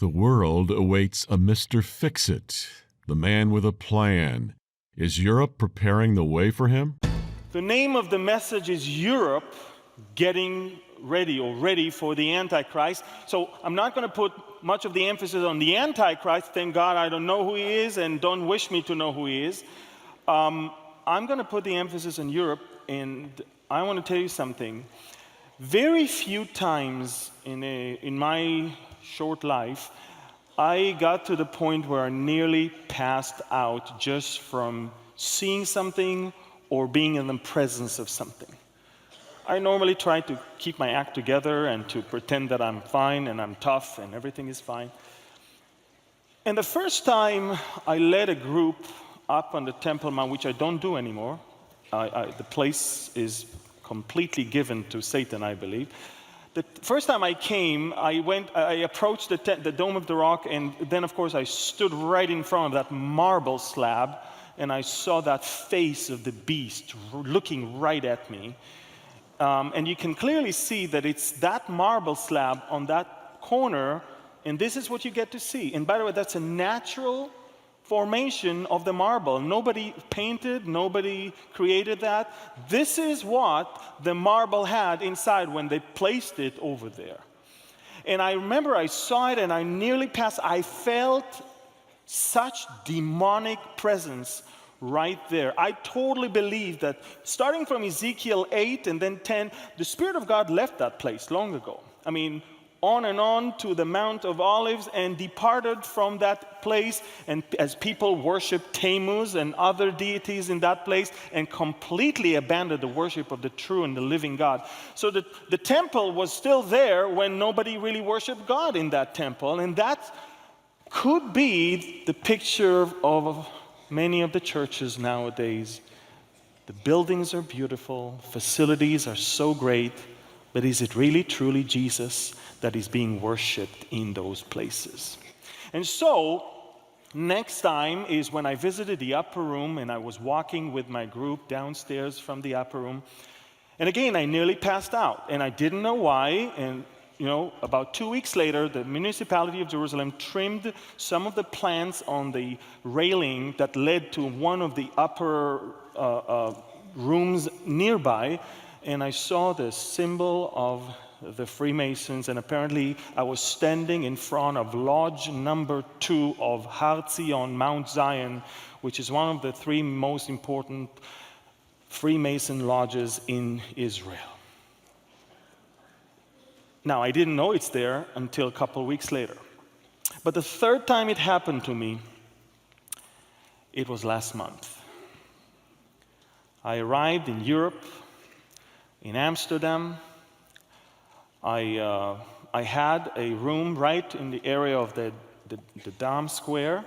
The world awaits a Mr. Fix-It, the man with a plan. Is Europe preparing the way for him? The name of the message is Europe getting ready or ready for the Antichrist. So I'm not going to put much of the emphasis on the Antichrist. Thank God I don't know who he is, and don't wish me to know who he is. I'm going to put the emphasis on Europe, and I want to tell you something. Very few times in my short life, I got to the point where I nearly passed out just from seeing something or being in the presence of something. I normally try to keep my act together and to pretend that I'm fine and I'm tough and everything is fine. And the first time I led a group up on the Temple Mount, which I don't do anymore, the place is completely given to Satan, I believe. The first time I came, I approached the Dome of the Rock, and then, of course, I stood right in front of that marble slab, and I saw that face of the beast looking right at me. And you can clearly see that it's that marble slab on that corner, and this is what you get to see. And by the way, that's a natural formation of the marble. Nobody painted, nobody created that. This is what the marble had inside when they placed it over there. And I remember I saw it and I nearly passed. I felt such demonic presence right there. I totally believe that starting from Ezekiel 8 and then 10, the Spirit of God left that place long ago. I mean, on and on to the Mount of Olives and departed from that place, and as people worshiped Tammuz and other deities in that place and completely abandoned the worship of the true and the living God. So the temple was still there when nobody really worshiped God in that temple, and that could be the picture of many of the churches nowadays. The buildings are beautiful, facilities are so great, but is it really truly Jesus that is being worshipped in those places? And so, next time is when I visited the upper room and I was walking with my group downstairs from the upper room. And again, I nearly passed out, and I didn't know why. And about 2 weeks later, the municipality of Jerusalem trimmed some of the plants on the railing that led to one of the upper rooms nearby, and I saw the symbol of the Freemasons, and apparently I was standing in front of lodge number 2 of Har Zion, Mount Zion, which is one of the 3 most important Freemason lodges in Israel. Now, I didn't know it's there until a couple weeks later. But the third time it happened to me, it was last month. I arrived in Europe, in Amsterdam. I had a room right in the area of the Dam Square.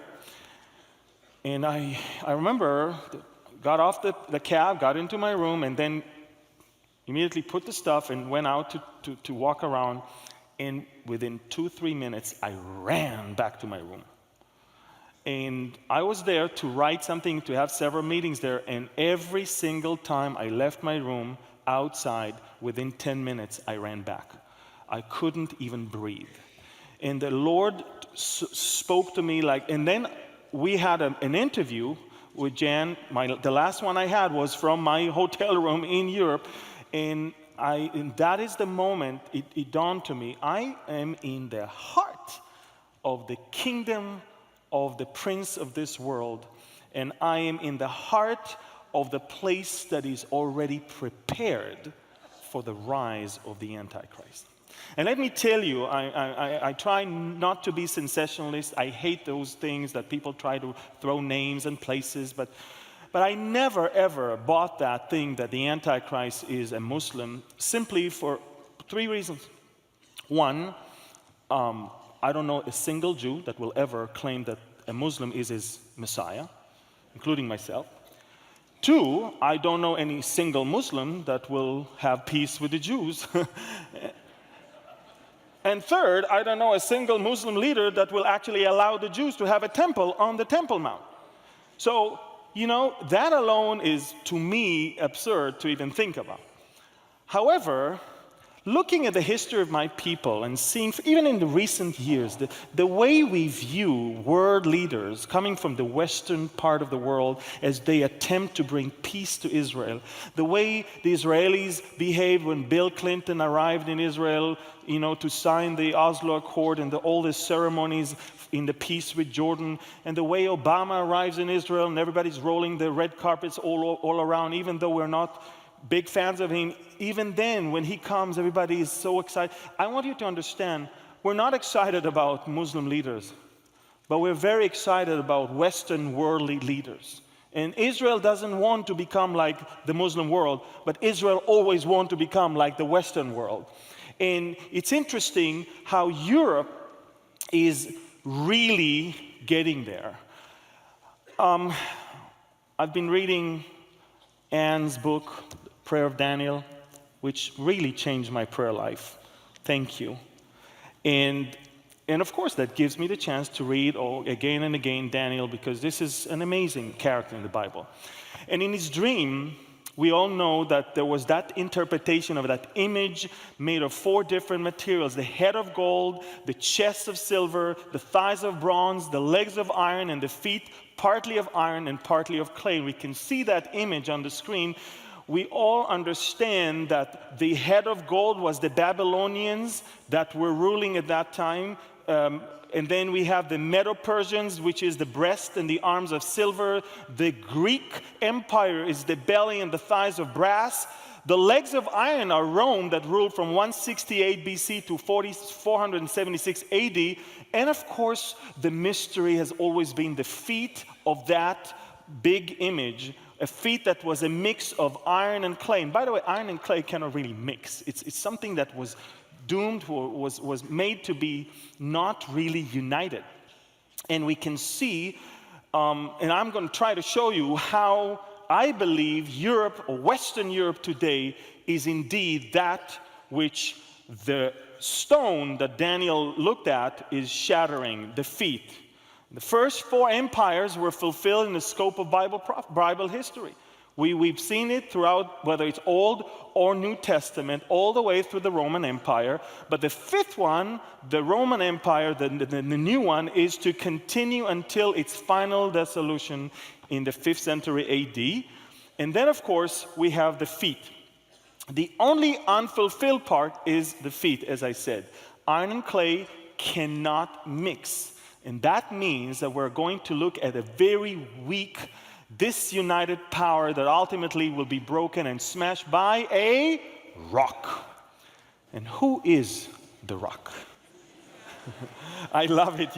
And I remember, got off the cab, got into my room, and then immediately put the stuff and went out to walk around. And within 2-3 minutes, I ran back to my room. And I was there to write something, to have several meetings there. And every single time I left my room outside, within 10 minutes, I ran back. I couldn't even breathe. And the Lord spoke to me and then we had an interview with Jan. The last one I had was from my hotel room in Europe. And that is the moment it dawned to me. I am in the heart of the kingdom of the prince of this world. And I am in the heart of the place that is already prepared for the rise of the Antichrist. And let me tell you, I try not to be sensationalist. I hate those things that people try to throw names and places, but I never, ever bought that thing that the Antichrist is a Muslim, simply for 3 reasons. One, I don't know a single Jew that will ever claim that a Muslim is his Messiah, including myself. 2, I don't know any single Muslim that will have peace with the Jews. And 3rd, I don't know a single Muslim leader that will actually allow the Jews to have a temple on the Temple Mount. So, that alone is, to me, absurd to even think about. However, looking at the history of my people and seeing, even in the recent years, the way we view world leaders coming from the western part of the world as they attempt to bring peace to Israel, the way the Israelis behaved when Bill Clinton arrived in Israel, to sign the Oslo Accord and all the ceremonies in the peace with Jordan, and the way Obama arrives in Israel and everybody's rolling the red carpets all around, even though we're not big fans of him. Even then, when he comes, everybody is so excited. I want you to understand, we're not excited about Muslim leaders, but we're very excited about Western worldly leaders. And Israel doesn't want to become like the Muslim world, but Israel always wants to become like the Western world. And it's interesting how Europe is really getting there. I've been reading Anne's book, Prayer of Daniel, which really changed my prayer life. Thank you. And of course, that gives me the chance to read again and again Daniel, because this is an amazing character in the Bible. And in his dream, we all know that there was that interpretation of that image made of 4 different materials: the head of gold, the chest of silver, the thighs of bronze, the legs of iron, and the feet partly of iron and partly of clay. We can see that image on the screen. We all understand that the head of gold was the Babylonians that were ruling at that time. And then we have the Medo-Persians, which is the breast and the arms of silver. The Greek Empire is the belly and the thighs of brass. The legs of iron are Rome, that ruled from 168 BC to 476 AD. And of course, the mystery has always been the feet of that big image, a feet that was a mix of iron and clay. And by the way, iron and clay cannot really mix. It's something that was doomed, was made to be not really united. And we can see, and I'm going to try to show you how I believe Europe, or Western Europe today, is indeed that which the stone that Daniel looked at is shattering, the feet. The first 4 empires were fulfilled in the scope of Bible history. We've seen it throughout, whether it's Old or New Testament, all the way through the Roman Empire. But the 5th one, the Roman Empire, the new one, is to continue until its final dissolution in the 5th century AD. And then, of course, we have the feet. The only unfulfilled part is the feet, as I said. Iron and clay cannot mix. And that means that we're going to look at a very weak, disunited power that ultimately will be broken and smashed by a rock. And who is the rock? I love it,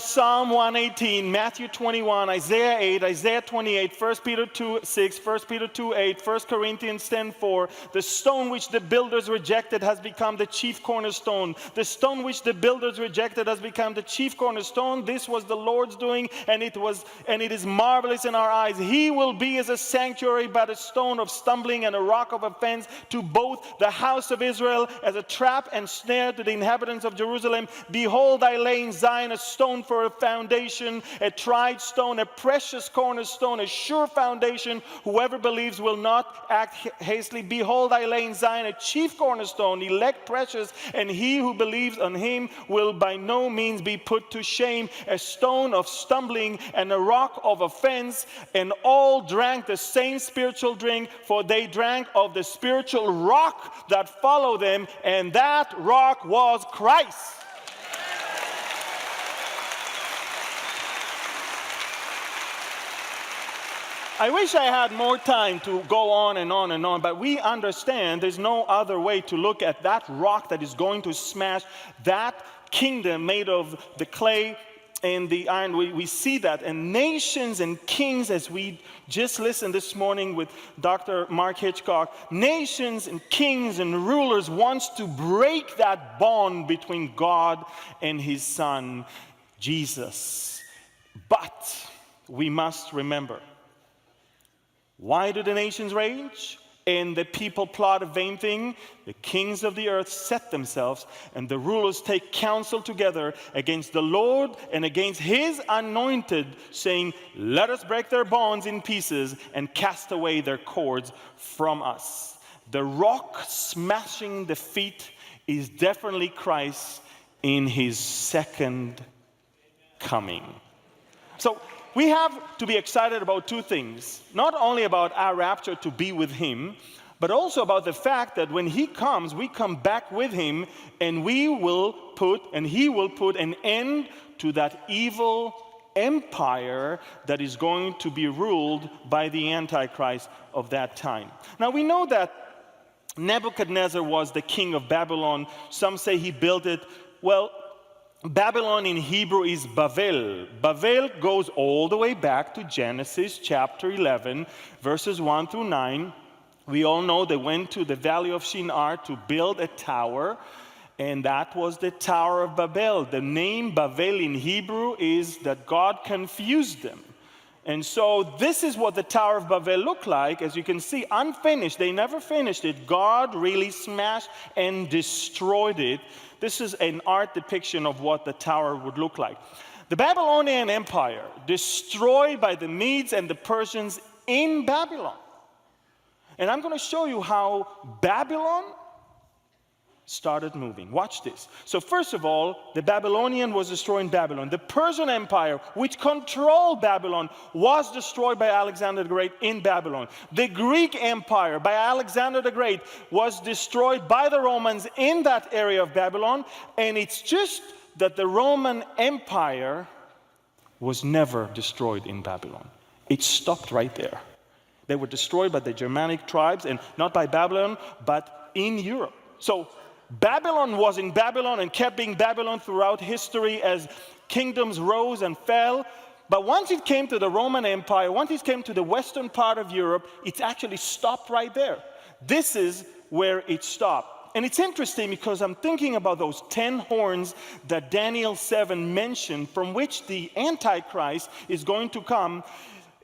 Psalm 118, Matthew 21, Isaiah 8, Isaiah 28, 1 Peter 2, 6, 1 Peter 2, 8, 1 Corinthians 10, 4. The stone which the builders rejected has become the chief cornerstone. The stone which the builders rejected has become the chief cornerstone. This was the Lord's doing, and it is marvelous in our eyes. He will be as a sanctuary, but a stone of stumbling and a rock of offense to both the house of Israel, as a trap and snare to the inhabitants of Jerusalem. Behold, I lay in Zion a stone for a foundation, a tried stone, a precious cornerstone, a sure foundation. Whoever believes will not act hastily. Behold, I lay in Zion a chief cornerstone, elect, precious, and he who believes on him will by no means be put to shame. A stone of stumbling and a rock of offense, and all drank the same spiritual drink, for they drank of the spiritual rock that followed them, and that rock was Christ. I wish I had more time to go on and on and on, but we understand there's no other way to look at that rock that is going to smash that kingdom made of the clay and the iron. We see that. And nations and kings, as we just listened this morning with Dr. Mark Hitchcock, nations and kings and rulers wants to break that bond between God and his son, Jesus. But we must remember, why do the nations rage and the people plot a vain thing? The kings of the earth set themselves, and the rulers take counsel together against the Lord and against his anointed, saying, let us break their bonds in pieces and cast away their cords from us. the rock smashing the feet is definitely Christ in his second coming. So we have to be excited about two things. Not only about our rapture to be with him, but also about the fact that when he comes, we come back with him, and he will put an end to that evil empire that is going to be ruled by the Antichrist of that time. Now we know that Nebuchadnezzar was the king of Babylon. Some say he built it. Well, Babylon in Hebrew is Bavel. Bavel goes all the way back to Genesis chapter 11, verses 1 through 9. We all know they went to the valley of Shinar to build a tower, and that was the Tower of Babel. The name Bavel in Hebrew is that God confused them. And so this is what the Tower of Babel looked like. As you can see, unfinished. They never finished it. God really smashed and destroyed it. This is an art depiction of what the tower would look like. The Babylonian Empire, destroyed by the Medes and the Persians in Babylon. And I'm going to show you how Babylon started moving. Watch this. So first of all, the Babylonian was destroyed in Babylon. The Persian Empire, which controlled Babylon, was destroyed by Alexander the Great in Babylon. The Greek Empire by Alexander the Great was destroyed by the Romans in that area of Babylon. And it's just that the Roman Empire was never destroyed in Babylon. It stopped right there. They were destroyed by the Germanic tribes, and not by Babylon, but in Europe. So Babylon was in Babylon and kept being Babylon throughout history as kingdoms rose and fell. But once it came to the Roman Empire, once it came to the western part of Europe, it actually stopped right there. This is where it stopped. And it's interesting because I'm thinking about those 10 horns that Daniel 7 mentioned, from which the Antichrist is going to come.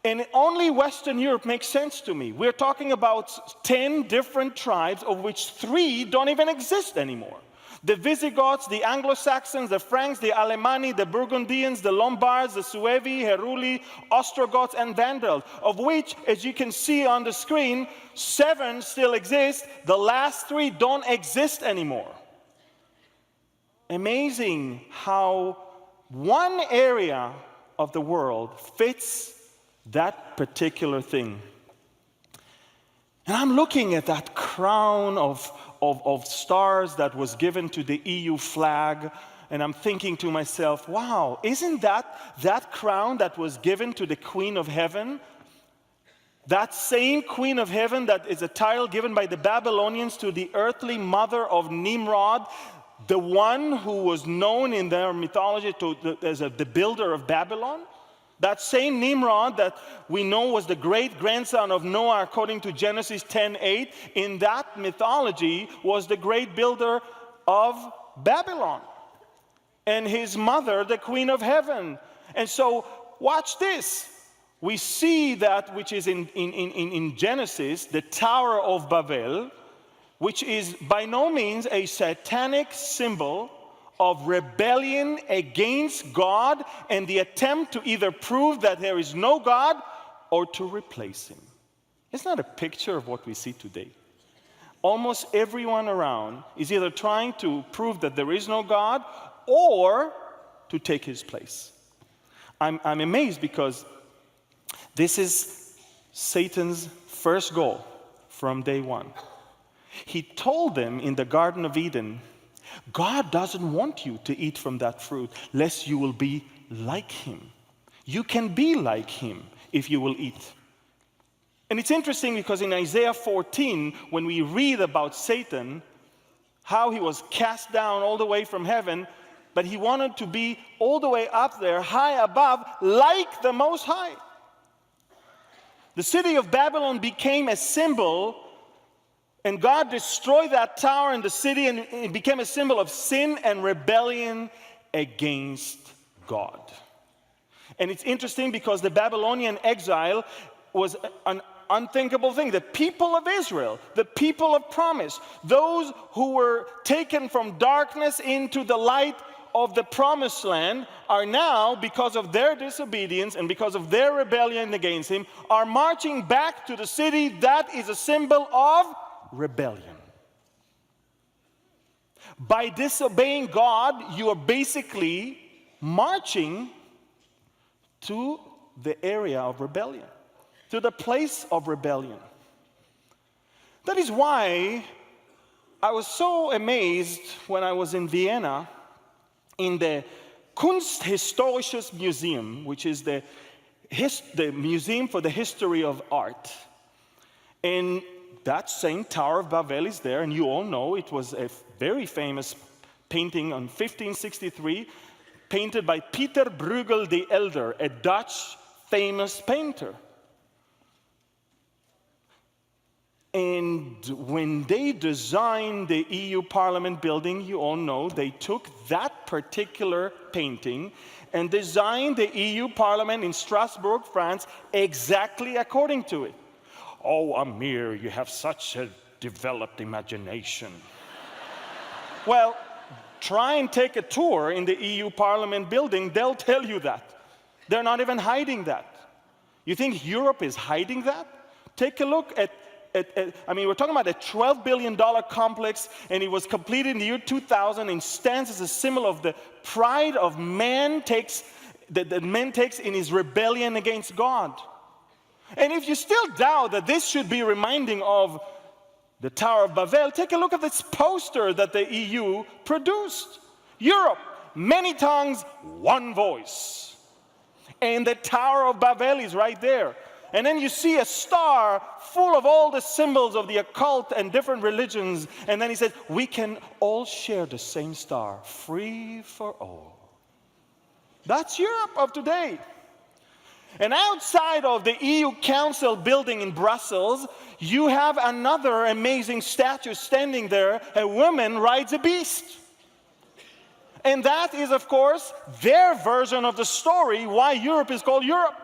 And only Western Europe makes sense to me. We're talking about 10 different tribes, of which 3 don't even exist anymore. The Visigoths, the Anglo-Saxons, the Franks, the Alemanni, the Burgundians, the Lombards, the Suevi, Heruli, Ostrogoths, and Vandals, of which, as you can see on the screen, 7 still exist. The last 3 don't exist anymore. Amazing how one area of the world fits that particular thing. And I'm looking at that crown of stars that was given to the EU flag, and I'm thinking to myself, wow, isn't that crown that was given to the Queen of Heaven? That same Queen of Heaven that is a title given by the Babylonians to the earthly mother of Nimrod, the one who was known in their mythology as the builder of Babylon. That same Nimrod that we know was the great-grandson of Noah according to Genesis 10:8, in that mythology was the great builder of Babylon. And his mother, the Queen of Heaven. And so, watch this. We see that which is in Genesis, the Tower of Babel, which is by no means a satanic symbol of rebellion against God and the attempt to either prove that there is no God or to replace him. It's not a picture of what we see today. Almost everyone around is either trying to prove that there is no God or to take his place. I'm amazed because this is Satan's first goal from day one. He told them in the Garden of Eden, God doesn't want you to eat from that fruit, lest you will be like him. You can be like him if you will eat. And it's interesting because in Isaiah 14, when we read about Satan, how he was cast down all the way from heaven, but he wanted to be all the way up there, high above, like the Most High. The city of Babylon became a symbol, and God destroyed that tower and the city, and it became a symbol of sin and rebellion against God. And it's interesting because the Babylonian exile was an unthinkable thing. The people of Israel, the people of promise, those who were taken from darkness into the light of the promised land, are now, because of their disobedience and because of their rebellion against him, are marching back to the city that is a symbol of rebellion. By disobeying God, you are basically marching to the area of rebellion, to the place of rebellion. That is why I was so amazed when I was in Vienna in the Kunsthistorisches Museum, which is the museum for the history of art. And that same Tower of Babel is there, and you all know it was a very famous painting on 1563, painted by Peter Bruegel the Elder, a Dutch famous painter. And when they designed the EU Parliament building, you all know, they took that particular painting and designed the EU Parliament in Strasbourg, France, exactly according to it. Oh, Amir, you have such a developed imagination. Well, try and take a tour in the EU Parliament building, they'll tell you that. They're not even hiding that. You think Europe is hiding that? Take a look at I mean, we're talking about a $12 billion complex, and it was completed in the year 2000 and stands as a symbol of the pride of man that man takes in his rebellion against God. And if you still doubt that this should be reminding of the Tower of Babel, take a look at this poster that the EU produced. Europe, many tongues, one voice. And the Tower of Babel is right there. And then you see a star full of all the symbols of the occult and different religions. And then he says, we can all share the same star, free for all. That's Europe of today. And outside of the EU Council building in Brussels, you have another amazing statue standing there. A woman rides a beast. And that is, of course, their version of the story why Europe is called Europe.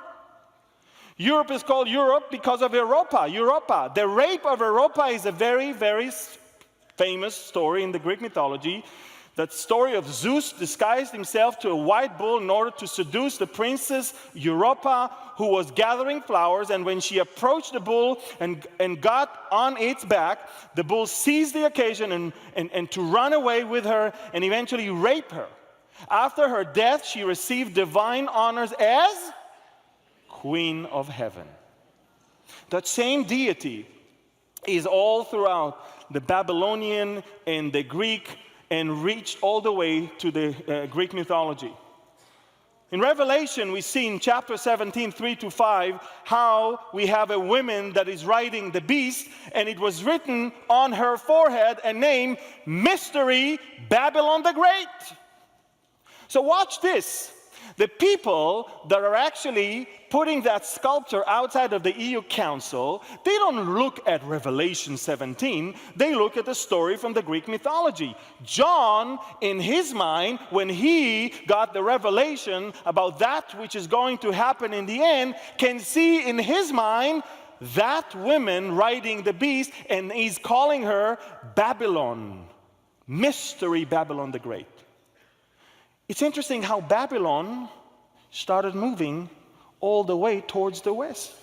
Europe is called Europe because of Europa, Europa. The rape of Europa is a very, very famous story in the Greek mythology. That story of Zeus disguised himself to a white bull in order to seduce the princess Europa, who was gathering flowers. And when she approached the bull and got on its back, the bull seized the occasion and to run away with her and eventually rape her. After her death, she received divine honors as Queen of Heaven. That same deity is all throughout the Babylonian and the Greek and reached all the way to the Greek mythology. In Revelation, we see in chapter 17, 3-5, how we have a woman that is riding the beast, and it was written on her forehead a name, Mystery Babylon the Great. So watch this. The people that are actually putting that sculpture outside of the EU Council, they don't look at Revelation 17, they look at the story from the Greek mythology. John, in his mind, when he got the revelation about that which is going to happen in the end, can see in his mind that woman riding the beast, and he's calling her Babylon, Mystery Babylon the Great. It's interesting how Babylon started moving all the way towards the west.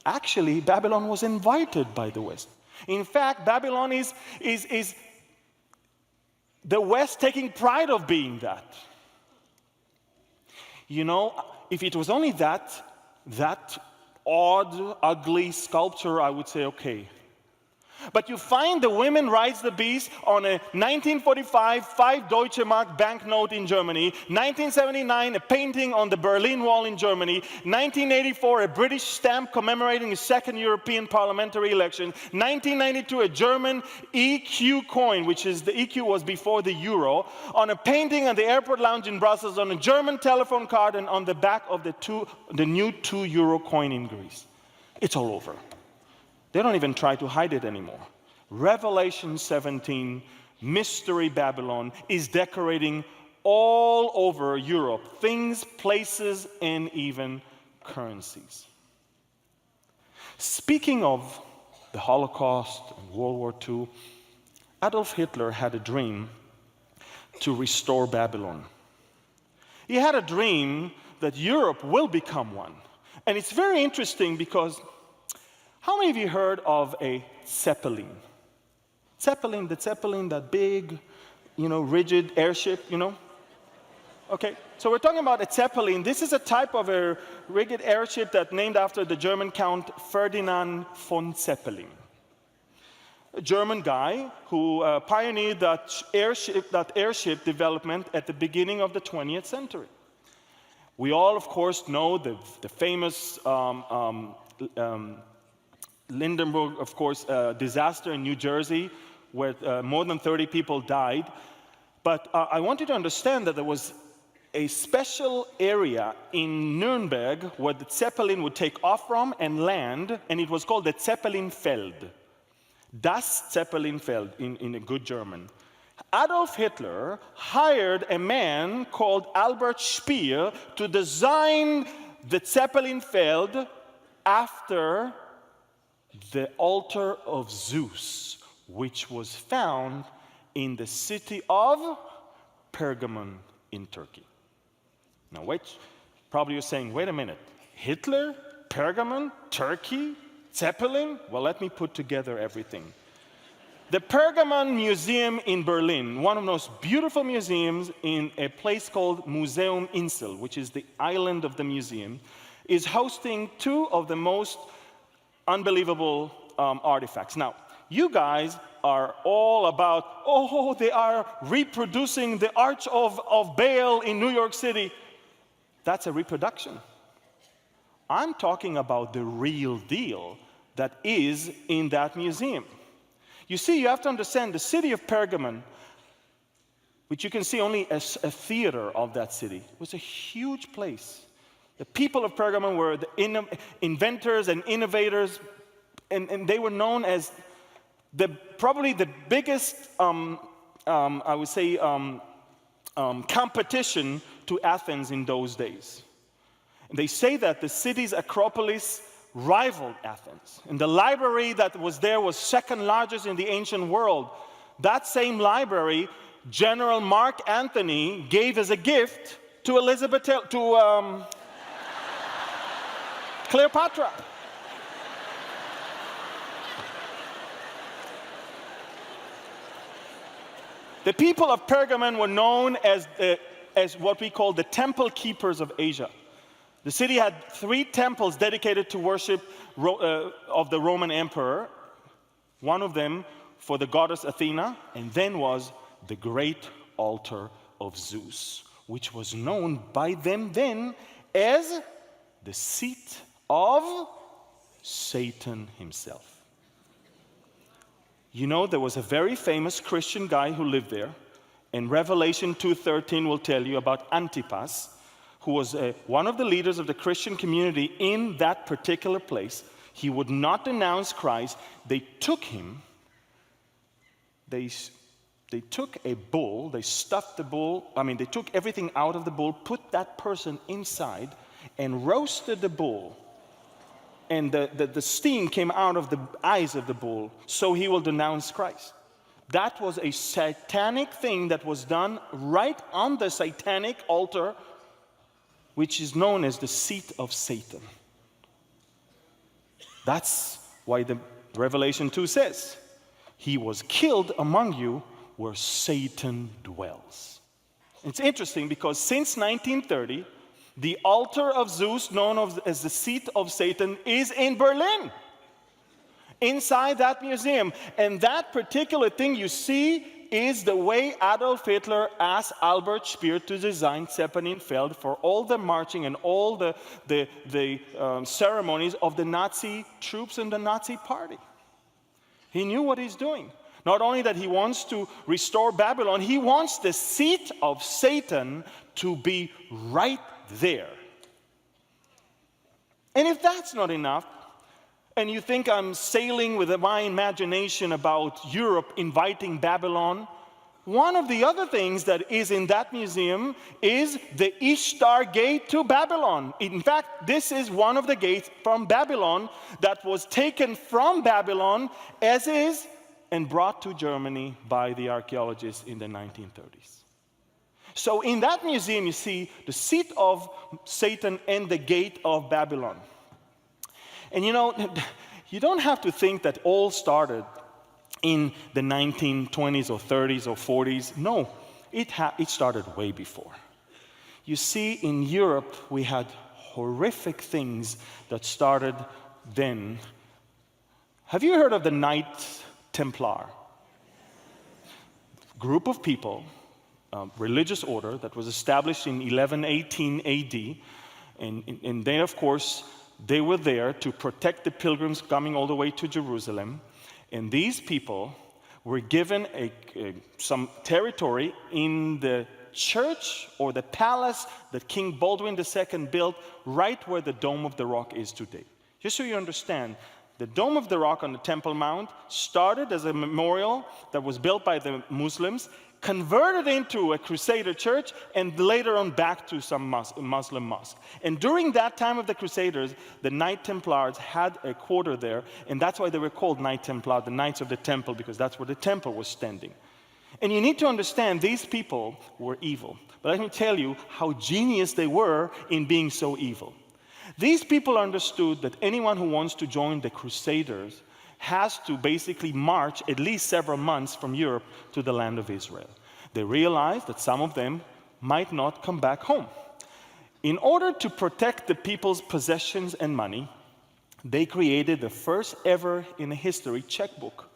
Actually, Babylon was invited by the west. In fact, Babylon is the west taking pride of being that. You know, if it was only that odd, ugly sculpture, I would say, okay. But you find the women rides the beast on a 1945 5 Deutsche Mark banknote in Germany, 1979 a painting on the Berlin Wall in Germany, 1984 a British stamp commemorating his second European parliamentary election, 1992 a German EQ coin, which is the EQ was before the euro, on a painting on the airport lounge in Brussels, on a German telephone card, and on the back of the new 2 euro coin in Greece. It's all over. They don't even try to hide it anymore. Revelation 17, Mystery Babylon, is decorating all over Europe, things, places, and even currencies. Speaking of the Holocaust and World War II, Adolf Hitler had a dream to restore Babylon. He had a dream that Europe will become one. And it's very interesting because how many of you heard of a Zeppelin? Zeppelin, the Zeppelin, that big, rigid airship, Okay, so we're talking about a Zeppelin. This is a type of a rigid airship that's named after the German Count Ferdinand von Zeppelin, a German guy who pioneered that airship development at the beginning of the 20th century. We all, of course, know the famous Lindenburg, of course, disaster in New Jersey, where more than 30 people died. But I want you to understand that there was a special area in Nuremberg where the Zeppelin would take off from and land, and it was called the Zeppelinfeld. Das Zeppelinfeld in a good German. Adolf Hitler hired a man called Albert Speer to design the Zeppelinfeld after the altar of Zeus, which was found in the city of Pergamon in Turkey. Now, probably you're saying, wait a minute, Hitler, Pergamon, Turkey, Zeppelin? Well, let me put together everything. The Pergamon Museum in Berlin, one of the most beautiful museums in a place called Museum Insel, which is the island of the museum, is hosting two of the most unbelievable artifacts. Now, you guys are all about, they are reproducing the Arch of Baal in New York City. That's a reproduction. I'm talking about the real deal that is in that museum. You see, you have to understand the city of Pergamon, which you can see only as a theater of that city, was a huge place. The people of Pergamon were the inventors and innovators, and they were known as probably the biggest, I would say, competition to Athens in those days. And they say that the city's Acropolis rivaled Athens. And the library that was there was second largest in the ancient world. That same library, General Mark Antony gave as a gift to Cleopatra. The people of Pergamon were known as what we call the temple keepers of Asia. The city had 3 temples dedicated to worship of the Roman emperor. One of them for the goddess Athena, and then was the great altar of Zeus, which was known by them then as the seat of Satan himself. You know, there was a very famous Christian guy who lived there, and Revelation 2:13 will tell you about Antipas, who was one of the leaders of the Christian community in that particular place. He would not denounce Christ. They took him, they took a bull, they stuffed the bull, they took everything out of the bull, put that person inside, and roasted the bull. And the steam came out of the eyes of the bull, so he will denounce Christ. That was a satanic thing that was done right on the satanic altar, which is known as the seat of Satan. That's why the Revelation 2 says, he was killed among you where Satan dwells. It's interesting because since 1930, the altar of Zeus, known as the seat of Satan, is in Berlin, inside that museum. And that particular thing you see is the way Adolf Hitler asked Albert Speer to design Zeppelinfeld for all the marching and all the ceremonies of the Nazi troops and the Nazi party. He knew what he's doing. Not only that he wants to restore Babylon, he wants the seat of Satan to be right there. And if that's not enough, and you think I'm sailing with my imagination about Europe inviting Babylon, one of the other things that is in that museum is the Ishtar Gate to Babylon. In fact, this is one of the gates from Babylon that was taken from Babylon as is and brought to Germany by the archaeologists in the 1930s. So in that museum, you see the seat of Satan and the gate of Babylon. And you know, you don't have to think that all started in the 1920s or 30s or 40s. No, it started way before. You see, in Europe, we had horrific things that started then. Have you heard of the Knights Templar? Group of people, religious order that was established in 1118 AD, and they, of course, they were there to protect the pilgrims coming all the way to Jerusalem. And these people were given some territory in the church or the palace that King Baldwin II built right where the Dome of the Rock is today. Just so you understand, the Dome of the Rock on the Temple Mount started as a memorial that was built by the Muslims, converted into a Crusader church, and later on back to some Muslim mosque. And during that time of the Crusaders, the Knight Templars had a quarter there, and that's why they were called Knight Templar, the Knights of the Temple, because that's where the temple was standing. And you need to understand, these people were evil. But let me tell you how genius they were in being so evil. These people understood that anyone who wants to join the Crusaders has to basically march at least several months from Europe to the land of Israel. They realized that some of them might not come back home. In order to protect the people's possessions and money, they created the first ever in history checkbook.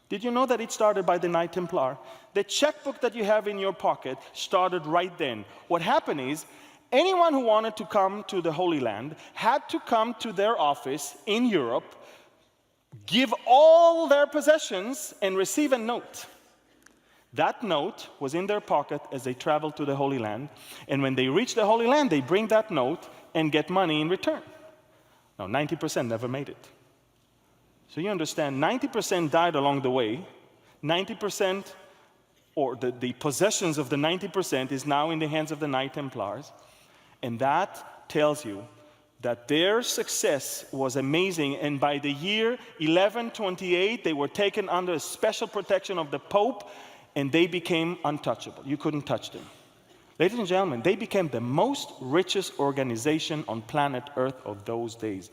Did you know that it started by the Knight Templar? The checkbook that you have in your pocket started right then. What happened is, anyone who wanted to come to the Holy Land had to come to their office in Europe, give all their possessions, and receive a note. That note was in their pocket as they traveled to the Holy Land, and when they reach the Holy Land, they bring that note and get money in return. Now, 90% never made it. So you understand, 90% died along the way. 90%, or the possessions of the 90% is now in the hands of the Knight Templars. And that tells you that their success was amazing. And by the year 1128, they were taken under a special protection of the Pope, and they became untouchable. You couldn't touch them. Ladies and gentlemen, they became the most richest organization on planet Earth of those days.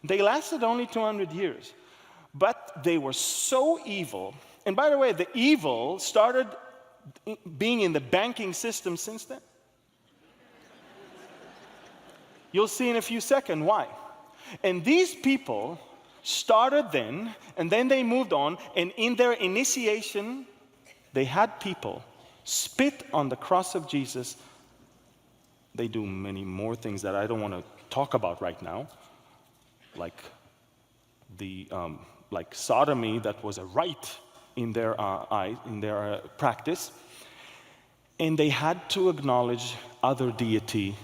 They lasted only 200 years, but they were so evil. And by the way, the evil started being in the banking system since then. You'll see in a few seconds why. And these people started then, and then they moved on, and in their initiation, they had people spit on the cross of Jesus. They do many more things that I don't want to talk about right now, like sodomy, that was a right in their eyes, in their practice. And they had to acknowledge other deity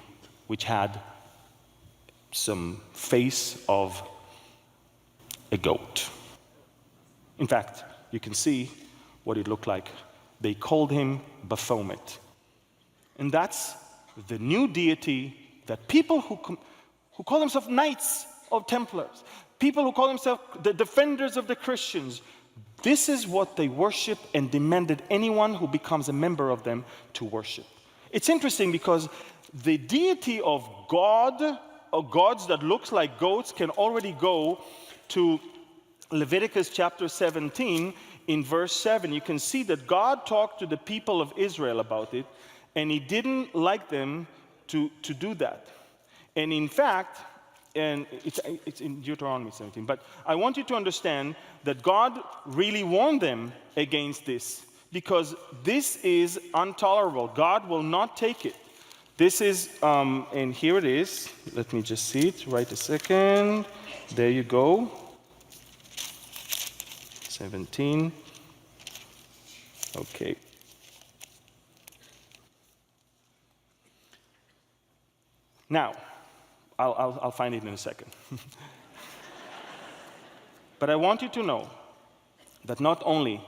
which had some face of a goat. In fact, you can see what it looked like. They called him Baphomet. And that's the new deity that people who call themselves Knights of Templars, people who call themselves the defenders of the Christians, this is what they worship and demanded anyone who becomes a member of them to worship. It's interesting because the deity of God, or gods that looks like goats, can already go to Leviticus chapter 17 in verse 7. You can see that God talked to the people of Israel about it, and he didn't like them to do that. And in fact, and it's in Deuteronomy 17, but I want you to understand that God really warned them against this, because this is intolerable. God will not take it. This is, and here it is. Let me just see it, right a second. There you go. 17. Okay. Now, I'll find it in a second. But I want you to know that not only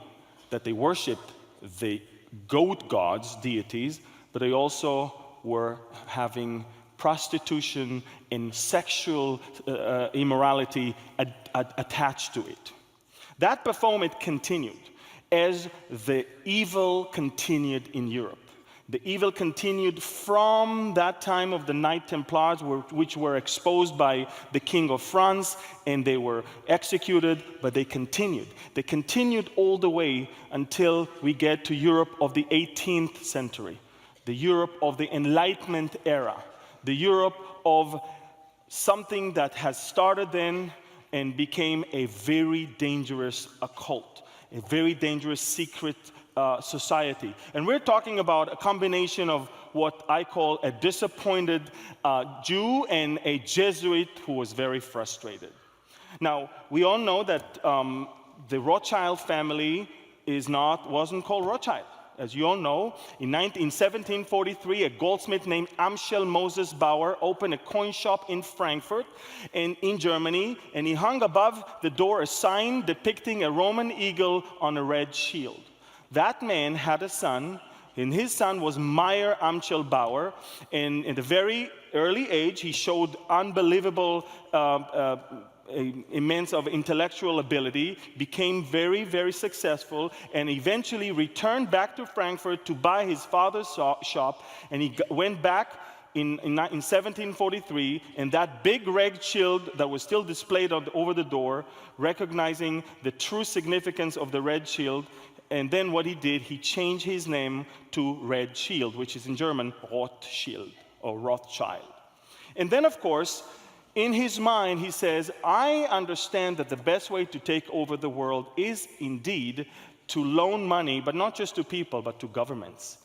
that they worshiped the goat gods, deities, but they also were having prostitution and sexual immorality attached to it. That Baphomet continued as the evil continued in Europe. The evil continued from that time of the Knight Templars, which were exposed by the King of France, and they were executed, but they continued. They continued all the way until we get to Europe of the 18th century, the Europe of the Enlightenment era, the Europe of something that has started then and became a very dangerous occult, a very dangerous secret society. And we're talking about a combination of what I call a disappointed Jew and a Jesuit who was very frustrated. Now, we all know that the Rothschild family wasn't called Rothschild. As you all know, in 1743, a goldsmith named Amschel Moses Bauer opened a coin shop in Frankfurt in Germany, and he hung above the door a sign depicting a Roman eagle on a red shield. That man had a son, and his son was Meyer Amschel Bauer, and in a very early age, he showed unbelievable immense of intellectual ability, became very, very successful, and eventually returned back to Frankfurt to buy his father's shop, and he went back in 1743, and that big red shield that was still displayed over the door, recognizing the true significance of the red shield. And then what he did, he changed his name to Red Shield, which is in German Rothschild or Rothschild. And then, of course, in his mind, he says, I understand that the best way to take over the world is indeed to loan money, but not just to people, but to governments.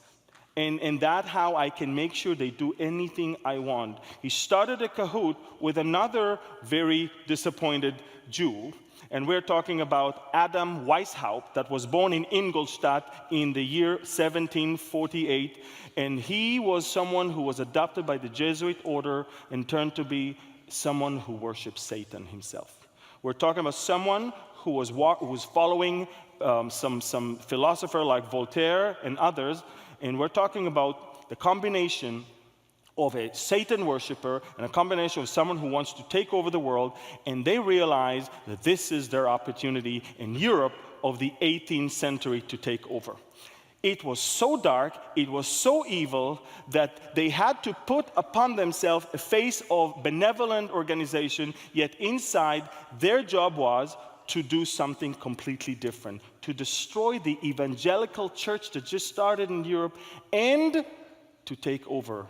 And that's how I can make sure they do anything I want. He started a cahoot with another very disappointed Jew, and we're talking about Adam Weishaupt, that was born in Ingolstadt in the year 1748. And he was someone who was adopted by the Jesuit order and turned to be someone who worshipped Satan himself. We're talking about someone who was following some philosopher like Voltaire and others. And we're talking about the combination of a Satan worshiper and a combination of someone who wants to take over the world, and they realize that this is their opportunity in Europe of the 18th century to take over. It was so dark, it was so evil, that they had to put upon themselves a face of benevolent organization, yet inside their job was to do something completely different, to destroy the evangelical church that just started in Europe and to take over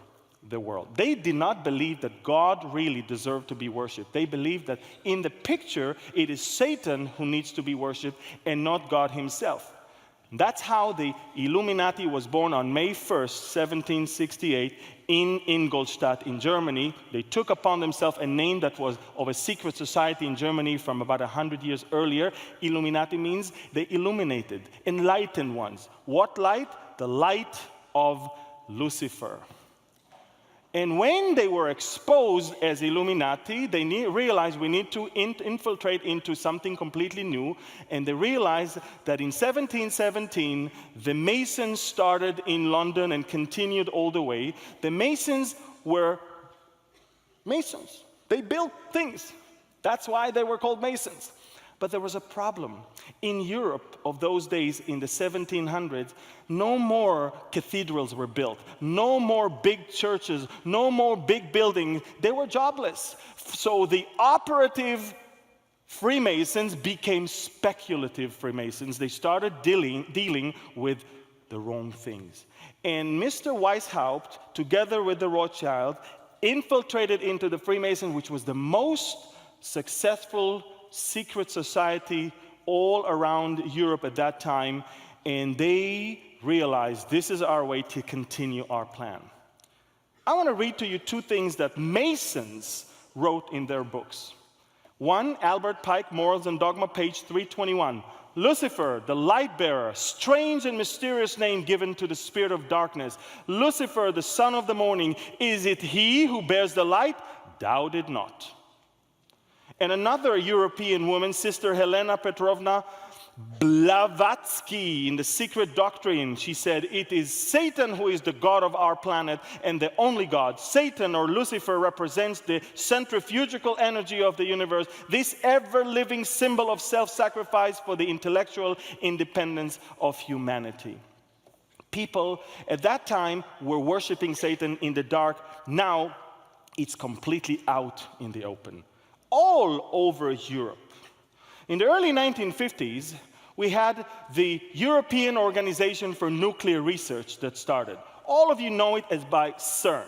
the world. They did not believe that God really deserved to be worshipped. They believed that in the picture, it is Satan who needs to be worshipped and not God himself. That's how the Illuminati was born on May 1st, 1768, in Ingolstadt in Germany. They took upon themselves a name that was of a secret society in Germany from about 100 years earlier. Illuminati means the illuminated, enlightened ones. What light? The light of Lucifer. And when they were exposed as Illuminati, they realized we need to infiltrate into something completely new. And they realized that in 1717, the Masons started in London and continued all the way. The Masons were Masons. They built things. That's why they were called Masons. But there was a problem. In Europe of those days, in the 1700s, no more cathedrals were built, no more big churches, no more big buildings. They were jobless. So the operative Freemasons became speculative Freemasons. They started dealing with the wrong things. And Mr. Weishaupt, together with the Rothschild, infiltrated into the Freemasons, which was the most successful secret society all around Europe at that time, and they realized this is our way to continue our plan. I want to read to you two things that Masons wrote in their books. One, Albert Pike, Morals and Dogma, page 321. Lucifer, the light bearer, strange and mysterious name given to the spirit of darkness. Lucifer, the son of the morning, is it he who bears the light? Doubt it not. And another European woman, Sister Helena Petrovna Blavatsky, in The Secret Doctrine, she said, it is Satan who is the God of our planet and the only God. Satan, or Lucifer, represents the centrifugal energy of the universe, this ever-living symbol of self-sacrifice for the intellectual independence of humanity. People at that time were worshiping Satan in the dark. Now it's completely out in the open, all over Europe. In the early 1950s, we had the European Organization for Nuclear Research that started. All of you know it as by CERN.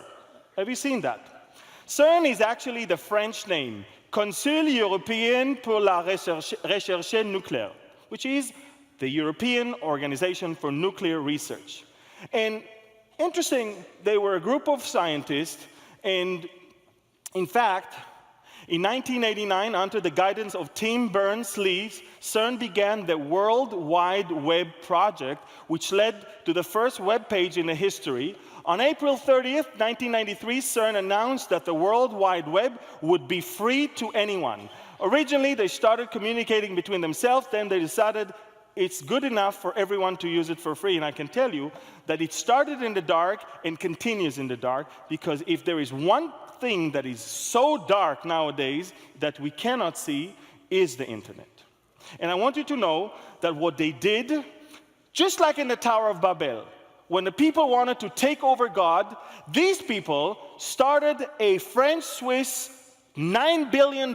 Have you seen that? CERN is actually the French name, Conseil Européen pour la Recherche Nucléaire, which is the European Organization for Nuclear Research. And interesting, they were a group of scientists, and in fact, in 1989, under the guidance of Tim Berners-Lee, CERN began the World Wide Web project, which led to the first web page in the history. On April 30th, 1993, CERN announced that the World Wide Web would be free to anyone. Originally, they started communicating between themselves, then they decided it's good enough for everyone to use it for free. And I can tell you that it started in the dark and continues in the dark, because if there is one thing that is so dark nowadays that we cannot see, is the internet. And I want you to know that what they did, just like in the Tower of Babel, when the people wanted to take over God, these people started a French-Swiss $9 billion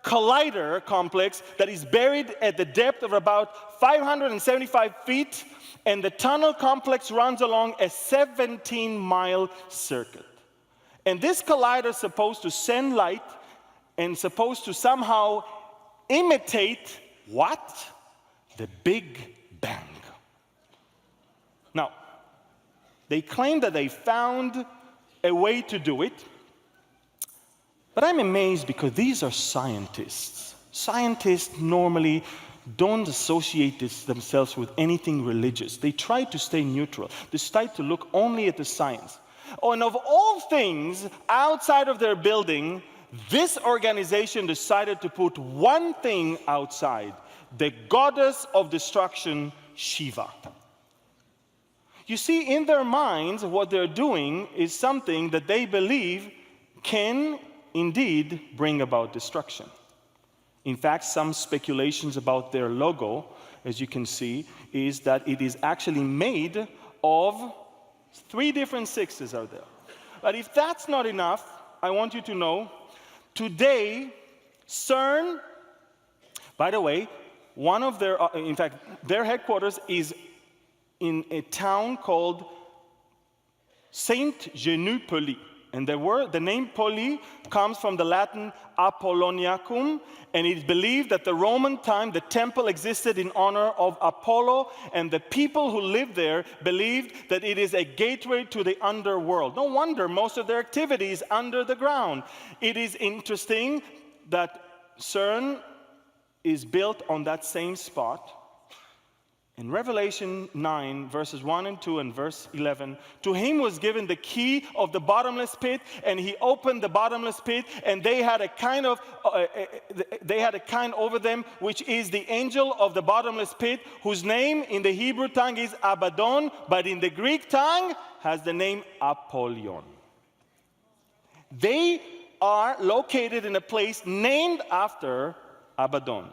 collider complex that is buried at the depth of about 575 feet, and the tunnel complex runs along a 17-mile circuit. And this collider is supposed to send light and supposed to somehow imitate what? The Big Bang. Now, they claim that they found a way to do it, but I'm amazed because these are scientists. Scientists normally don't associate themselves with anything religious. They try to stay neutral. They try to look only at the science. Oh, and of all things, outside of their building, this organization decided to put one thing outside: the goddess of destruction, Shiva. You see, in their minds, what they're doing is something that they believe can indeed bring about destruction. In fact, some speculations about their logo, as you can see, is that it is actually made of 3 different sixes are there. But if that's not enough, I want you to know, today, CERN, by the way, one of their, in fact, their headquarters is in a town called Saint-Genou-Poli. And the name Poli comes from the Latin Apolloniacum, and it's believed that the Roman time, the temple existed in honor of Apollo, and the people who lived there believed that it is a gateway to the underworld. No wonder most of their activity is under the ground. It is interesting that CERN is built on that same spot. In Revelation 9, verses 1 and 2 and verse 11, to him was given the key of the bottomless pit, and he opened the bottomless pit, and they had a kind over them, which is the angel of the bottomless pit, whose name in the Hebrew tongue is Abaddon, but in the Greek tongue has the name Apollyon. They are located in a place named after Abaddon,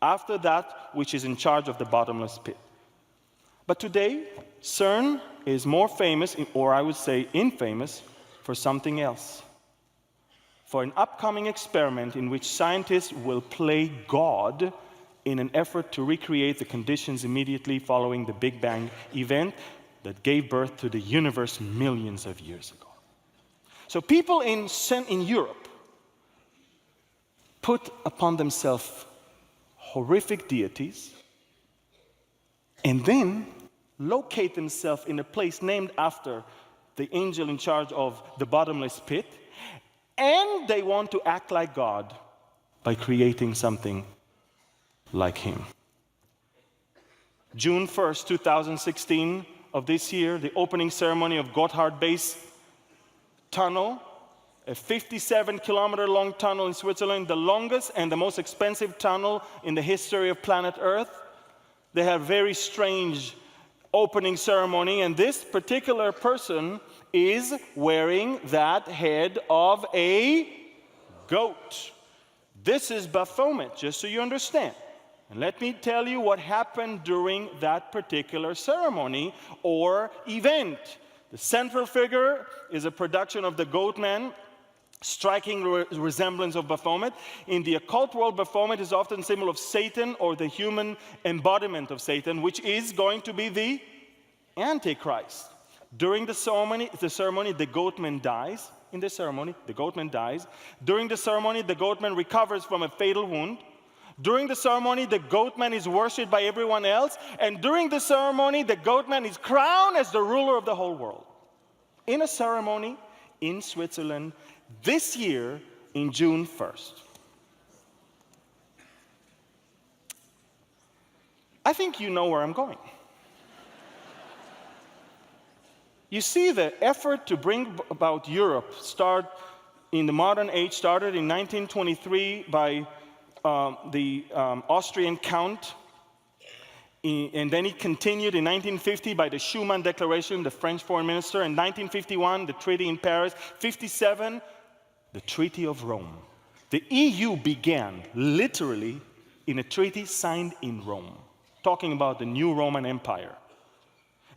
after that which is in charge of the bottomless pit. But today, CERN is more famous, or I would say infamous, for something else. For an upcoming experiment in which scientists will play God in an effort to recreate the conditions immediately following the Big Bang event that gave birth to the universe millions of years ago. So people in Europe put upon themselves horrific deities, and then locate themselves in a place named after the angel in charge of the bottomless pit, and they want to act like God by creating something like him. June 1st, 2016 of this year, the opening ceremony of Gotthard Base Tunnel, a 57-kilometer long tunnel in Switzerland, the longest and the most expensive tunnel in the history of planet Earth. They have very strange opening ceremony, and this particular person is wearing that head of a goat. This is Baphomet, just so you understand. And let me tell you what happened during that particular ceremony or event. The central figure is a production of the goat man, striking resemblance of Baphomet. In the occult world, Baphomet is often a symbol of Satan or the human embodiment of Satan, which is going to be the Antichrist. During the ceremony, the goatman dies. In the ceremony, the goatman dies. During the ceremony, the goatman recovers from a fatal wound. During the ceremony, the goatman is worshipped by everyone else. And during the ceremony, the goatman is crowned as the ruler of the whole world. In a ceremony in Switzerland this year in June 1st. I think you know where I'm going. You see, the effort to bring about Europe in the modern age started in 1923 by the Austrian Count, and then it continued in 1950 by the Schuman Declaration, the French foreign minister, in 1951, the Treaty in Paris, 57, the Treaty of Rome. The EU began literally in a treaty signed in Rome, talking about the new Roman Empire.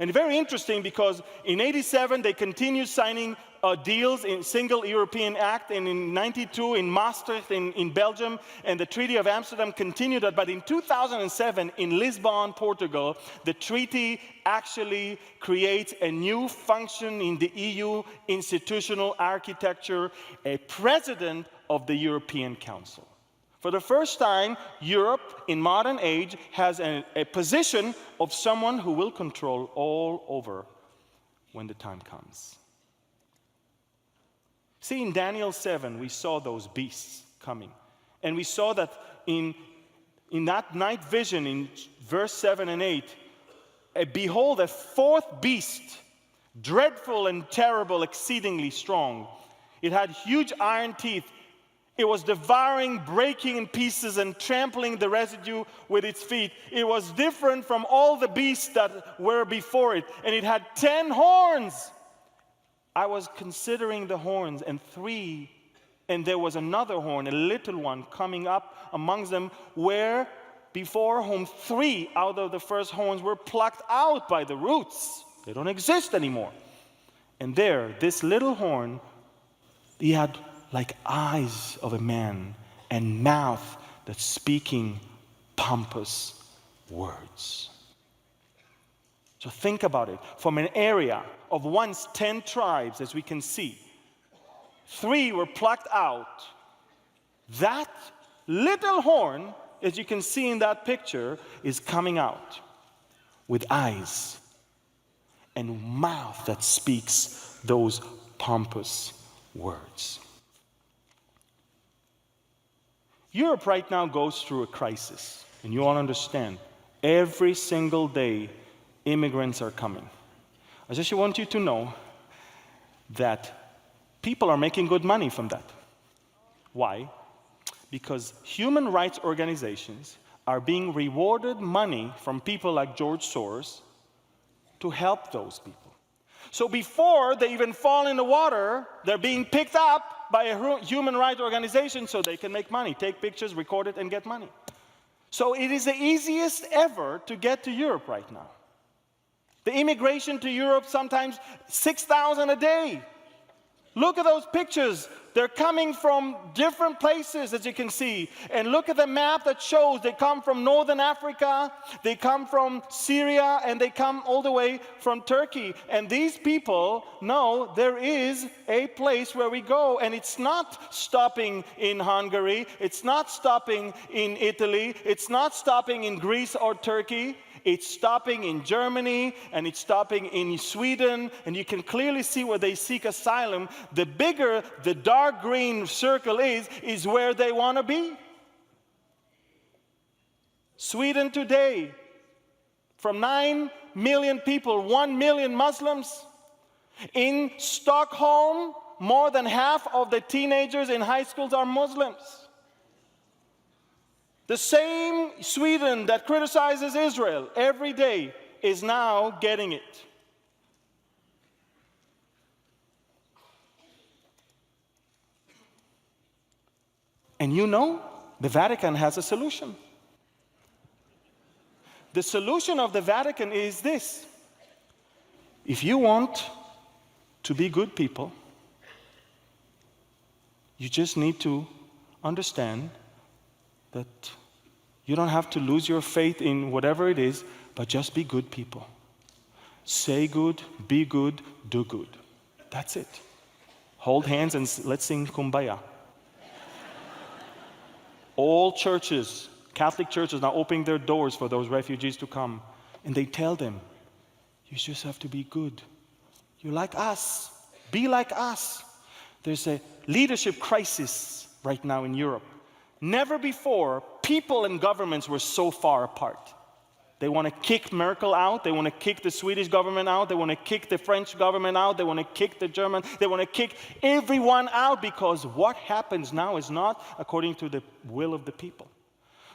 And very interesting because in 87 they continued signing deals in Single European Act, and in 92 in Maastricht in Belgium, and the Treaty of Amsterdam continued that. But in 2007 in Lisbon, Portugal, the treaty actually creates a new function in the EU institutional architecture, a president of the European Council. For the first time, Europe in modern age has a position of someone who will control all over when the time comes. See, in Daniel 7, we saw those beasts coming. And we saw that in that night vision, in verse 7 and 8, behold, a fourth beast, dreadful and terrible, exceedingly strong. It had huge iron teeth. It was devouring, breaking in pieces, and trampling the residue with its feet. It was different from all the beasts that were before it. And it had 10 horns. I was considering the horns, and there was another horn, a little one, coming up amongst them, where before whom 3 out of the first horns were plucked out by the roots. They don't exist anymore. And there, this little horn, he had like eyes of a man and mouth that's speaking pompous words. So think about it. From an area of once 10 tribes, as we can see, 3 were plucked out. That little horn, as you can see in that picture, is coming out with eyes and mouth that speaks those pompous words. Europe right now goes through a crisis, and you all understand. Every single day, immigrants are coming. I just want you to know that people are making good money from that. Why? Because human rights organizations are being rewarded money from people like George Soros to help those people. So before they even fall in the water, they're being picked up by a human rights organization so they can make money, take pictures, record it, and get money. So it is the easiest ever to get to Europe right now. The immigration to Europe, sometimes 6,000 a day. Look at those pictures. They're coming from different places, as you can see. And look at the map that shows they come from Northern Africa, they come from Syria, and they come all the way from Turkey. And these people know there is a place where we go. And it's not stopping in Hungary. It's not stopping in Italy. It's not stopping in Greece or Turkey. It's stopping in Germany, and it's stopping in Sweden, and you can clearly see where they seek asylum. The bigger the dark green circle is where they want to be. Sweden today, from 9 million people, 1 million Muslims. In Stockholm, more than half of the teenagers in high schools are Muslims. The same Sweden that criticizes Israel every day is now getting it. And you know, the Vatican has a solution. The solution of the Vatican is this. If you want to be good people, you just need to understand that you don't have to lose your faith in whatever it is, but just be good people. Say good, be good, do good. That's it. Hold hands and let's sing Kumbaya. All churches, Catholic churches, now opening their doors for those refugees to come. And they tell them, you just have to be good. You're like us. Be like us. There's a leadership crisis right now in Europe. Never before, people and governments were so far apart. They want to kick Merkel out. They want to kick the Swedish government out. They want to kick the French government out. They want to kick the German. They want to kick everyone out because what happens now is not according to the will of the people.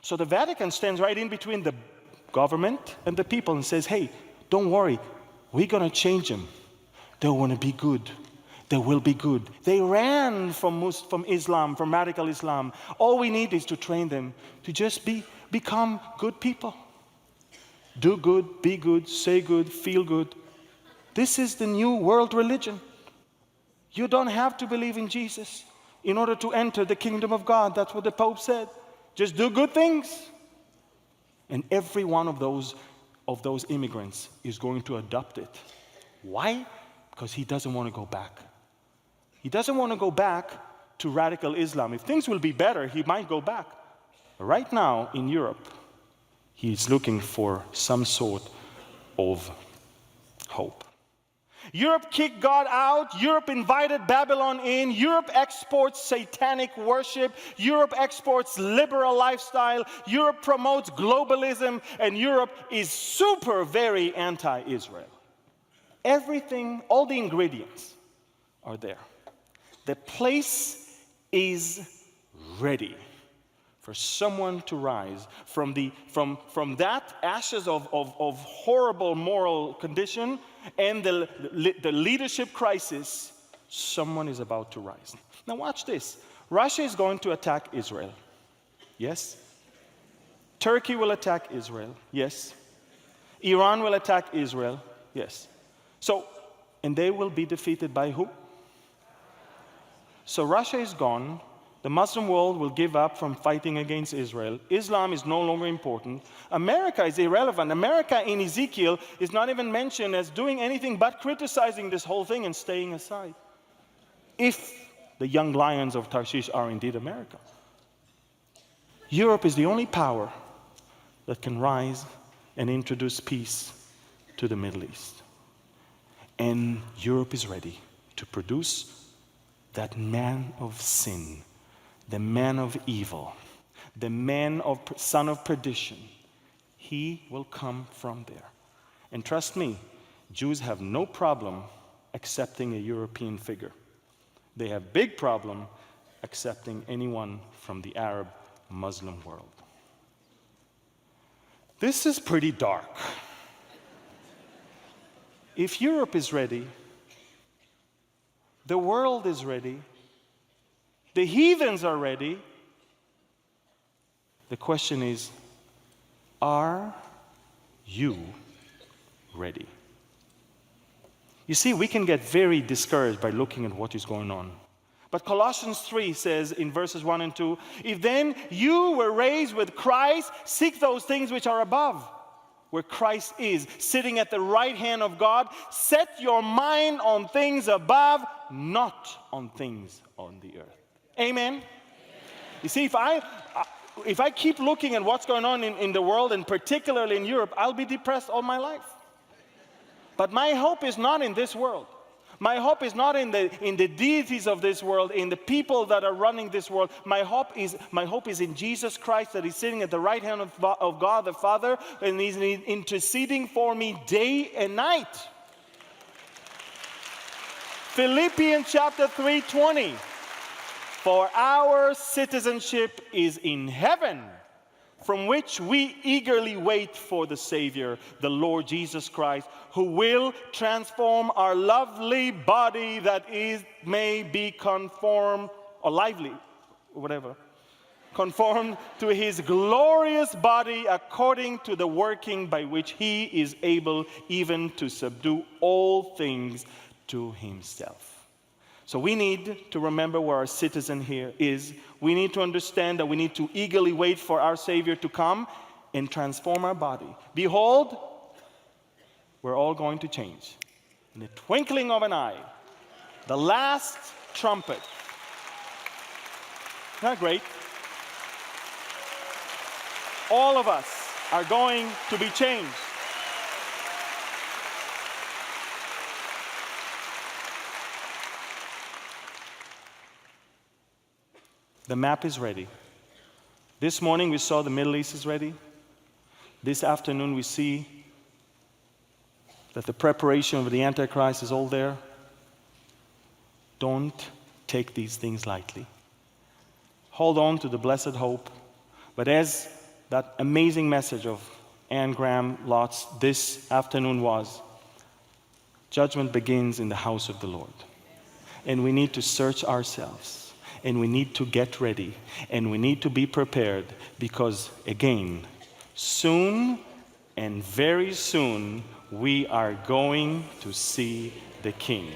So the Vatican stands right in between the government and the people and says, hey, don't worry. We're going to change them. They want to be good. They will be good. They ran from Islam, from radical Islam. All we need is to train them to just become good people. Do good, be good, say good, feel good. This is the new world religion. You don't have to believe in Jesus in order to enter the kingdom of God. That's what the Pope said. Just do good things. And every one of those immigrants is going to adopt it. Why? Because he doesn't want to go back. He doesn't want to go back to radical Islam. If things will be better, he might go back. Right now in Europe, he's looking for some sort of hope. Europe kicked God out. Europe invited Babylon in. Europe exports satanic worship. Europe exports liberal lifestyle. Europe promotes globalism. And Europe is very anti-Israel. Everything, all the ingredients are there. The place is ready for someone to rise from that ashes of horrible moral condition and the leadership crisis. Someone is about to rise. Now watch this. Russia is going to attack Israel. Yes. Turkey will attack Israel. Yes. Iran will attack Israel. Yes. So, and they will be defeated by who? So Russia is gone. The Muslim world will give up from fighting against Israel. Islam is no longer important. America is irrelevant. America in Ezekiel is not even mentioned as doing anything but criticizing this whole thing and staying aside. If the young lions of Tarshish are indeed America. Europe is the only power that can rise and introduce peace to the Middle East. And Europe is ready to produce that man of sin, the man of evil, the son of perdition. He will come from there. And trust me, Jews have no problem accepting a European figure. They have big problem accepting anyone from the Arab Muslim world. This is pretty dark. If Europe is ready, the world is ready, the heathens are ready, the question is, are you ready? You see, we can get very discouraged by looking at what is going on. But Colossians 3 says in verses 1 and 2, if then you were raised with Christ, seek those things which are above, where Christ is, sitting at the right hand of God. Set your mind on things above, not on things on the earth. Amen? Amen. You see, if I keep looking at what's going on in the world, and particularly in Europe, I'll be depressed all my life. But my hope is not in this world. My hope is not in the deities of this world, in the people that are running this world. My hope is in Jesus Christ, that is sitting at the right hand of God the Father, and He's interceding for me day and night. Philippians chapter 3:20. For our citizenship is in heaven, from which we eagerly wait for the Savior, the Lord Jesus Christ, who will transform our lovely body that may be conformed, or lively, whatever, conformed to his glorious body according to the working by which he is able even to subdue all things to himself. So we need to remember where our citizen here is. We need to understand that we need to eagerly wait for our Savior to come and transform our body. Behold, we're all going to change. In the twinkling of an eye, the last trumpet. Isn't that great? All of us are going to be changed. The map is ready. This morning we saw the Middle East is ready. This afternoon we see that the preparation of the Antichrist is all there. Don't take these things lightly. Hold on to the blessed hope. But as that amazing message of Anne Graham Lotz this afternoon was, judgment begins in the house of the Lord. And we need to search ourselves. And we need to get ready. And we need to be prepared because, again, soon and very soon, we are going to see the King.